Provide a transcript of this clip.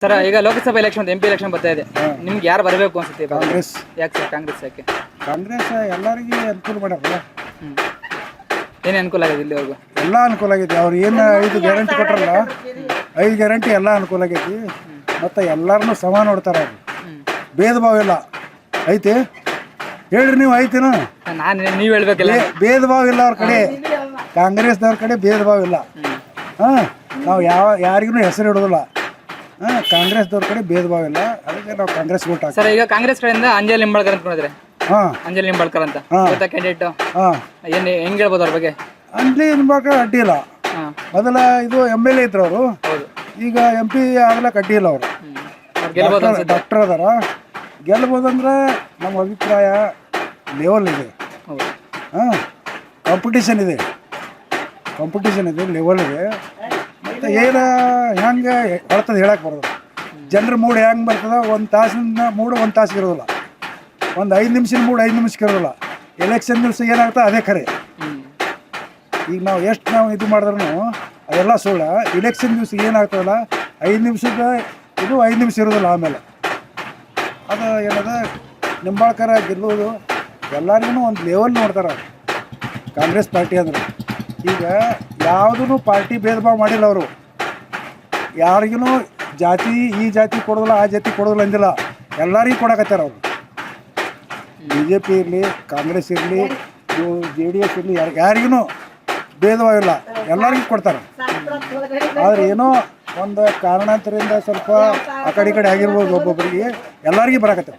Sir ಈಗ Lok Sabha election MP election ಬರ್ತಾ ಇದೆ. ನಿಮ್ಗೆ ಯಾರು ಬರಬೇಕು ಅನ್ಸುತ್ತೆ? ಕಾಂಗ್ರೆಸ್. ಯಾಕೆ ಸರ್ ಕಾಂಗ್ರೆಸ್ ಯಾಕೆ? ಕಾಂಗ್ರೆಸ್ ಎಲ್ಲರಿಗೂ ಅನುಕೂಲ ಮಾಡ್ಯಾರ. ಏನೇ ಅನುಕೂಲ ಆಗಿದೆ ಇಲ್ಲಿವರೆಗೂ? ಎಲ್ಲ ಅನುಕೂಲ ಆಗೈತಿ. ಅವ್ರು ಏನು 5 ಗ್ಯಾರಂಟಿ ಕೊಟ್ರಲ್ಲ, 5 ಗ್ಯಾರಂಟಿ ಎಲ್ಲ ಅನುಕೂಲ ಆಗೈತಿ. ಮತ್ತು ಎಲ್ಲರನ್ನೂ ಸಮ ನೋಡ್ತಾರೆ. ಅವ್ರು ಭೇದ ಭಾವ ಇಲ್ಲ ಐತಿ. ಹೇಳ್ರಿ ನೀವು ಐತೇನು? ನೀವು ಹೇಳ್ಬೇಕಲ್ಲ. ಭೇದ ಭಾವ ಇಲ್ಲ ಅವ್ರ ಕಡೆ. ಕಾಂಗ್ರೆಸ್ದವ್ರ ಕಡೆ ಭೇದ ಭಾವ ಇಲ್ಲ. ನಾವು ಯಾರಿಗೂ ಹೆಸರು ಇಡೋದಿಲ್ಲ. ಕಾಂಗ್ರೆಸ್ದವ್ರ ಕಡೆ ಭೇದ ಭಾವ ಇಲ್ಲ. ಅದಕ್ಕೆ ನಾವು ಕಾಂಗ್ರೆಸ್ ವೋಟ್ ಹಾಕ್ತೀವಿ. ಸರ್ ಈಗ ಕಾಂಗ್ರೆಸ್ ಕಡೆಯಿಂದ ಅಂಜಲಿ ನಿಂಬಾಳ್ಕರ್ ಅಂದ್ಕೊಂಡಿದ್ರೆ. ಅಂಜಲಿ ನಿಂಬಾಳ್ಕರ್ ಅಂತ ಕ್ಯಾಂಡಿಡೇಟ್ ಏನು ಹೆಂಗ್ ಹೇಳ್ಬೋದು ಅವ್ರ ಬಗ್ಗೆ? ಅಂಜಲಿ ನಿಂಬಾಳ್ಕರ್ ಅಡ್ಡಿ ಇಲ್ಲ. ಮೊದಲ ಇದು MLA ಇದ್ರು ಅವರು. ಈಗ MP ಆಗ್ಲಕ್ಕೆ ಅಡ್ಡಿ ಇಲ್ಲ. ಅವರು ಡಾಕ್ಟರ್ ಅದಾರ. ಗೆಲ್ಬೋದಂದ್ರೆ ನಮ್ಮ ಅಭಿಪ್ರಾಯ ಲೆವೆಲ್ ಇದೆ. ಕಾಂಪಿಟೇಷನ್ ಇದೆ, ಲೆವೆಲ್ ಇದೆ. ಮತ್ತು ಏನು ಹೆಂಗೆ ಹೇಳ್ತದೆ ಹೇಳಕ್ಕೆ ಬರೋದು. ಜನರ ಮೂಡ್ ಹೆಂಗೆ ಬರ್ತದೆ, ಒಂದು ತಾಸಿನ ಮೂಡು ಒಂದು ತಾಸಿಗೆ ಇರೋದಿಲ್ಲ, ಒಂದು 5 ನಿಮಿಷದ ಮೂಡು 5 ನಿಮಿಷಕ್ಕೆ ಇರೋದಿಲ್ಲ. ಎಲೆಕ್ಷನ್ ದಿವಸ ಏನಾಗ್ತದೆ ಅದೇ ಖರೆ. ಈಗ ನಾವು ಎಷ್ಟು ಇದು ಮಾಡಿದ್ರೂ ಅದೆಲ್ಲ ಸುಳ್ಳು. ಎಲೆಕ್ಷನ್ ದಿವಸ ಏನಾಗ್ತದಲ್ಲ 5 ನಿಮಿಷದ ಇದು 5 ನಿಮಿಷ ಇರೋದಿಲ್ಲ. ಆಮೇಲೆ ಅದು ಏನದ ನಿಂಬಾಳ್ಕರ ಗೆಲ್ಲೋದು ಎಲ್ಲರಿಗೂ ಒಂದು ಲೆವೆಲ್ ನೋಡ್ತಾರೆ ಕಾಂಗ್ರೆಸ್ ಪಾರ್ಟಿ ಅಂದ್ರೆ. ಈಗ ಯಾವುದೂ ಪಾರ್ಟಿ ಭೇದ ಭಾವ ಮಾಡಿಲ್ಲ ಅವರು. ಯಾರಿಗೂ ಜಾತಿ ಈ ಜಾತಿ ಕೊಡೋದಿಲ್ಲ, ಆ ಜಾತಿ ಕೊಡೋದಿಲ್ಲ ಅಂದಿಲ್ಲ. ಎಲ್ಲರಿಗೂ ಕೊಡಕತ್ತಾರ ಅವರು. BJP ಇರಲಿ, ಕಾಂಗ್ರೆಸ್ ಇರಲಿ, JDS ಇರಲಿ, ಯಾರಿಗೂ ಭೇದ ಭಾವ ಇಲ್ಲ. ಎಲ್ಲರಿಗೂ ಕೊಡ್ತಾರೆ. ಆದರೆ ಏನೋ ಒಂದು ಕಾರಣಾಂತರದಿಂದ ಸ್ವಲ್ಪ ಆ ಕಡೆ ಆಗಿರ್ಬೋದು ಒಬ್ಬೊಬ್ಬರಿಗೆ. ಎಲ್ಲರಿಗೂ ಬರಕತ್ತಾರೆ.